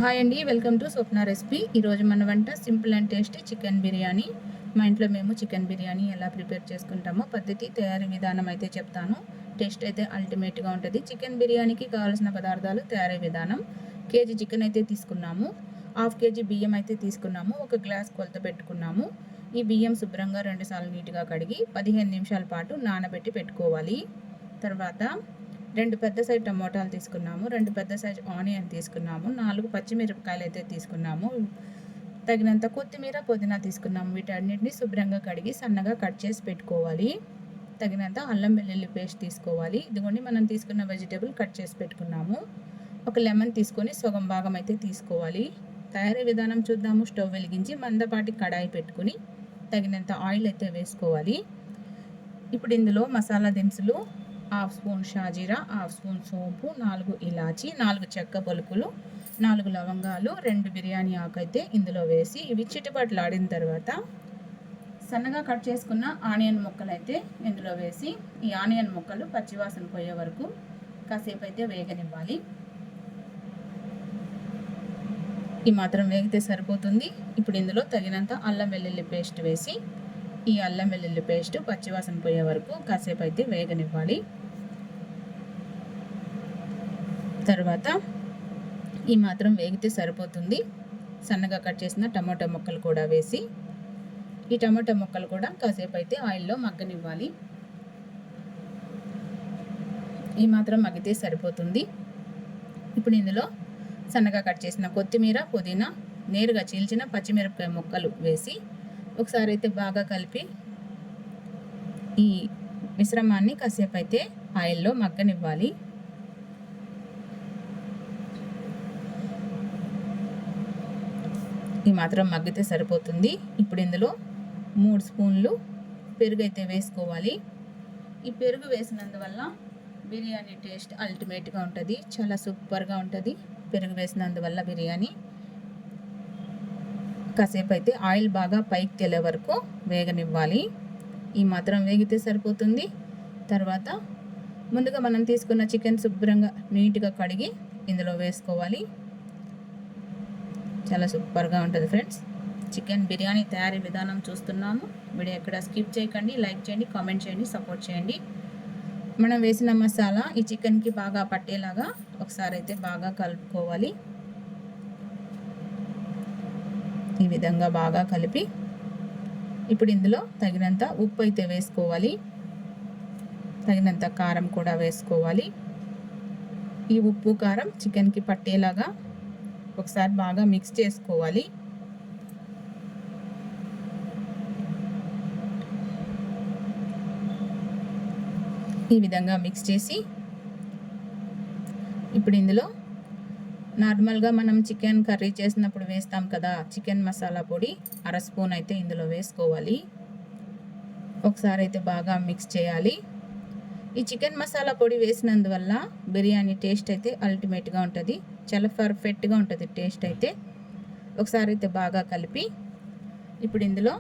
Hi అండి, welcome to Swapna recipe. ఈరోజు మన వంట simple and tasty chicken biryani. మా ఇంట్లో మేము చికెన్ బిర్యానీ ఎలా ప్రిపేర్ చేసుకుంటామో పద్ధతి, తయారీ విధానం అయితే చెప్తాను. టేస్ట్ అయితే అల్టిమేట్గా ఉంటుంది. చికెన్ బిర్యానీకి కావాల్సిన పదార్థాలు, తయారీ విధానం: కేజీ చికెన్ అయితే తీసుకున్నాము, హాఫ్ కేజీ బియ్యం అయితే తీసుకున్నాము, ఒక గ్లాస్ కొలత పెట్టుకున్నాము. ఈ బియ్యం శుభ్రంగా 2 సార్లు నీట్గా కడిగి 15 నిమిషాల పాటు నానబెట్టి పెట్టుకోవాలి. తర్వాత 2 పెద్ద సైజు టమోటాలు తీసుకున్నాము, 2 పెద్ద సైజు ఆనియన్ తీసుకున్నాము, 4 పచ్చిమిరపకాయలు అయితే తీసుకున్నాము, తగినంత కొత్తిమీర, పుదీనా తీసుకున్నాము. వీటన్నిటిని శుభ్రంగా కడిగి సన్నగా కట్ చేసి పెట్టుకోవాలి. తగినంత అల్లం వెల్లుల్లి పేస్ట్ తీసుకోవాలి. ఇదిగోండి మనం తీసుకున్న వెజిటేబుల్ కట్ చేసి పెట్టుకున్నాము. ఒక లెమన్ తీసుకొని సగం భాగం అయితే తీసుకోవాలి. తయారీ విధానం చూద్దాము. స్టవ్ వెలిగించి మందపాటి కడాయి పెట్టుకుని తగినంత ఆయిల్ అయితే వేసుకోవాలి. ఇప్పుడు ఇందులో మసాలా దినుసులు: హాఫ్ స్పూన్ షాజీరా, హాఫ్ స్పూన్ సోంపు, 4 ఇలాచి, 4 చెక్క పలుకులు, 4 లవంగాలు, 2 బిర్యానీ ఆకు అయితే ఇందులో వేసి ఇవి చిటపటలాడిన తర్వాత సన్నగా కట్ చేసుకున్న ఆనియన్ ముక్కలు అయితే ఇందులో వేసి ఈ ఆనియన్ ముక్కలు పచ్చివాసన పోయే వరకు కాసేపు అయితే వేగనివ్వాలి. ఈ మాత్రం వేగితే సరిపోతుంది. ఇప్పుడు ఇందులో తగినంత అల్లం వెల్లుల్లి పేస్ట్ వేసి ఈ అల్లం వెల్లుల్లి పేస్ట్ పచ్చివాసన పోయే వరకు కాసేపు అయితే వేగనివ్వాలి. తర్వాత ఈ మాత్రం వేగితే సరిపోతుంది. సన్నగా కట్ చేసిన టమాటా ముక్కలు కూడా వేసి ఈ టమాటా ముక్కలు కూడా కాసేపు అయితే ఆయిల్లో మగ్గనివ్వాలి. ఈ మాత్రం మగ్గితే సరిపోతుంది. ఇప్పుడు ఇందులో సన్నగా కట్ చేసిన కొత్తిమీర, పుదీనా, నేరుగా చీల్చిన పచ్చిమిరపకాయ ముక్కలు వేసి ఒకసారి అయితే బాగా కలిపి ఈ మిశ్రమాన్ని కాసేపు అయితే ఆయిల్లో మగ్గనివ్వాలి. ఈ మాత్రం మగ్గితే సరిపోతుంది. ఇప్పుడు ఇందులో 3 స్పూన్లు పెరుగు అయితే వేసుకోవాలి. ఈ పెరుగు వేసినందువల్ల బిర్యానీ టేస్ట్ అల్టిమేట్గా ఉంటుంది, చాలా సూపర్గా ఉంటుంది. పెరుగు వేసినందువల్ల బిర్యానీ కాసేపు అయితే ఆయిల్ బాగా పైకి తేలే వరకు వేగనివ్వాలి. ఈ మాత్రం వేగితే సరిపోతుంది. తర్వాత ముందుగా మనం తీసుకున్న చికెన్ శుభ్రంగా నీట్గా కడిగి ఇందులో వేసుకోవాలి. చాలా సూపర్గా ఉంటుంది ఫ్రెండ్స్. చికెన్ బిర్యానీ తయారీ విధానం చూస్తున్నాము. వీడియో ఎక్కడ స్కిప్ చేయకండి, లైక్ చేయండి, కామెంట్ చేయండి, సపోర్ట్ చేయండి. మనం వేసిన మసాలా ఈ చికెన్కి బాగా పట్టేలాగా ఒకసారి అయితే బాగా కలుపుకోవాలి. ఈ విధంగా బాగా కలిపి ఇప్పుడు ఇందులో తగినంత ఉప్పు అయితే వేసుకోవాలి, తగినంత కారం కూడా వేసుకోవాలి. ఈ ఉప్పు కారం చికెన్కి పట్టేలాగా ఒకసారి బాగా మిక్స్ చేసుకోవాలి. ఈ విధంగా మిక్స్ చేసి ఇప్పుడు ఇందులో నార్మల్గా మనం చికెన్ కర్రీ చేసినప్పుడు వేస్తాం కదా, చికెన్ మసాలా పొడి 1/2 స్పూన్ అయితే ఇందులో వేసుకోవాలి. ఒకసారి అయితే బాగా మిక్స్ చేయాలి. ఈ చికెన్ మసాలా పొడి వేసినందువల్ల బిర్యానీ టేస్ట్ అయితే అల్టిమేట్గా ఉంటుంది, చాలా పర్ఫెక్ట్గా ఉంటుంది టేస్ట్ అయితే. ఒకసారి అయితే బాగా కలిపి ఇప్పుడు ఇందులో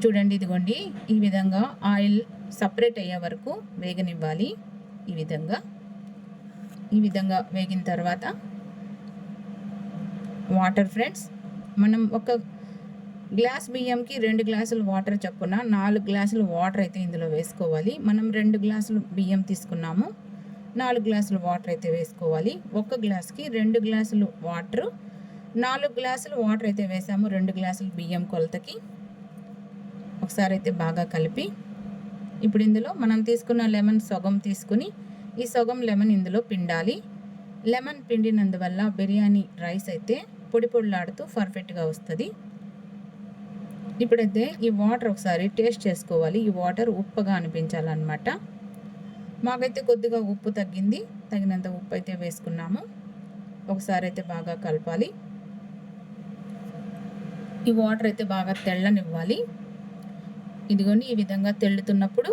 చూడండి, ఇదిగోండి ఈ విధంగా ఆయిల్ సపరేట్ అయ్యే వరకు వేగనివ్వాలి. ఈ విధంగా వేగిన తర్వాత వాటర్ ఫ్రెండ్స్, మనం ఒక గ్లాస్ బియ్యంకి 2 గ్లాసులు వాటర్ చొప్పున 4 గ్లాసులు వాటర్ అయితే ఇందులో వేసుకోవాలి. మనం 2 గ్లాసులు బియ్యం తీసుకున్నాము, 4 గ్లాసులు వాటర్ అయితే వేసుకోవాలి. ఒక గ్లాస్కి 2 గ్లాసులు వాటర్, 4 గ్లాసులు వాటర్ అయితే వేసాము 2 గ్లాసులు బియ్యం కొలతకి. ఒకసారి అయితే బాగా కలిపి ఇప్పుడు ఇందులో మనం తీసుకున్న లెమన్ సగం తీసుకుని ఈ సగం లెమన్ ఇందులో పిండాలి. లెమన్ పిండినందువల్ల బిర్యానీ రైస్ అయితే పొడి పొడిలాడుతూ పర్ఫెక్ట్గా వస్తుంది. ఇప్పుడైతే ఈ వాటర్ ఒకసారి టేస్ట్ చేసుకోవాలి. ఈ వాటర్ ఉప్పుగా అనిపించాలన్నమాట. మాకైతే కొద్దిగా ఉప్పు తగ్గింది, తగినంత ఉప్పు అయితే వేసుకున్నాము. ఒకసారి అయితే బాగా కలపాలి. ఈ వాటర్ అయితే బాగా తెల్లనివ్వాలి. ఇదిగోండి ఈ విధంగా తెల్లుతున్నప్పుడు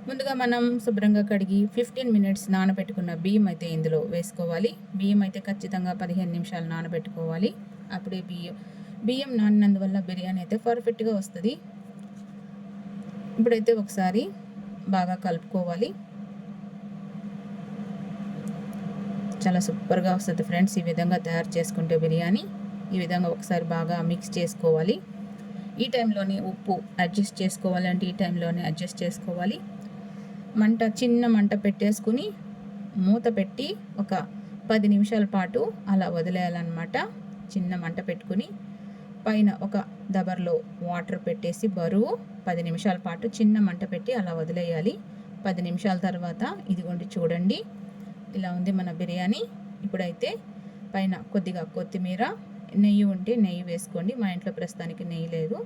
ముందుగా మనం శుభ్రంగా కడిగి 15 మినిట్స్ నానబెట్టుకున్న బియ్యం అయితే ఇందులో వేసుకోవాలి. బియ్యం అయితే ఖచ్చితంగా 15 నిమిషాలు నానబెట్టుకోవాలి. అప్పుడే బియ్యం నానినందువల్ల బిర్యానీ అయితే పర్ఫెక్ట్గా వస్తుంది. ఇప్పుడైతే ఒకసారి బాగా కలుపుకోవాలి. చాలా సూపర్గా వస్తుంది ఫ్రెండ్స్. ఈ విధంగా తయారు చేసుకుంటే బిర్యానీ ఈ విధంగా ఒకసారి బాగా మిక్స్ చేసుకోవాలి. ఈ టైంలోనే ఉప్పు అడ్జస్ట్ చేసుకోవాలంటే ఈ టైంలోనే అడ్జస్ట్ చేసుకోవాలి. చిన్న మంట పెట్టేసుకుని మూత పెట్టి ఒక 10 నిమిషాల పాటు అలా వదిలేయాలన్నమాట. చిన్న మంట పెట్టుకుని పైన ఒక దబర్లో వాటర్ పెట్టేసి బరువు 10 నిమిషాల పాటు చిన్న మంట పెట్టి అలా వదిలేయాలి. 10 నిమిషాల తర్వాత ఇదిగోండి చూడండి, ఇలా ఉంది మన బిర్యానీ. ఇప్పుడైతే పైన కొద్దిగా కొత్తిమీర, నెయ్యి ఉంటే నెయ్యి వేసుకోండి. మా ఇంట్లో ప్రస్తుతానికి నెయ్యి లేదు.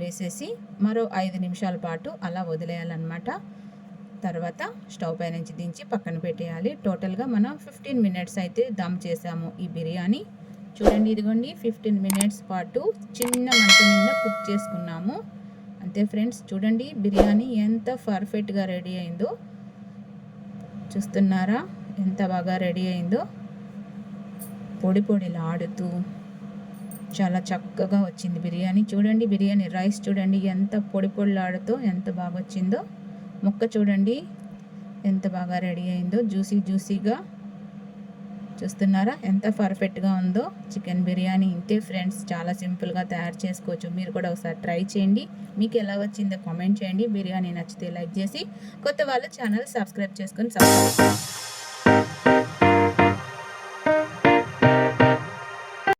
వేసేసి మరో 5 నిమిషాల పాటు అలా వదిలేయాలన్నమాట. తర్వాత స్టవ్ పై నుంచి దించి పక్కన పెట్టేయాలి. టోటల్గా మనం 15 మినిట్స్ అయితే దమ్ చేసాము ఈ బిర్యానీ. చూడండి ఇదిగోండి 15 మినిట్స్ పాటు చిన్న మంట మీద కుక్ చేసుకున్నాము. అంతే ఫ్రెండ్స్, చూడండి బిర్యానీ ఎంత పర్ఫెక్ట్గా రెడీ అయిందో. చూస్తున్నారా ఎంత బాగా రెడీ అయిందో. పొడి పొడిలాడుతూ చాలా చక్కగా వచ్చింది బిర్యానీ. చూడండి బిర్యానీ రైస్ చూడండి ఎంత పొడి పొడిలాడుతూ ఎంత బాగా వచ్చిందో. ముక్క చూడండి ఎంత బాగా రెడీ అయిందో, జ్యూసీగా. చూస్తున్నారా ఎంత పర్ఫెక్ట్గా ఉందో చికెన్ బిర్యానీ. ఇంతే ఫ్రెండ్స్, చాలా సింపుల్గా తయారు చేసుకోవచ్చు. మీరు కూడా ఒకసారి ట్రై చేయండి. మీకు ఎలా వచ్చిందో కామెంట్ చేయండి. బిర్యానీ నచ్చితే లైక్ చేసి కొత్త వాళ్ళు ఛానల్ సబ్స్క్రైబ్ చేసుకొని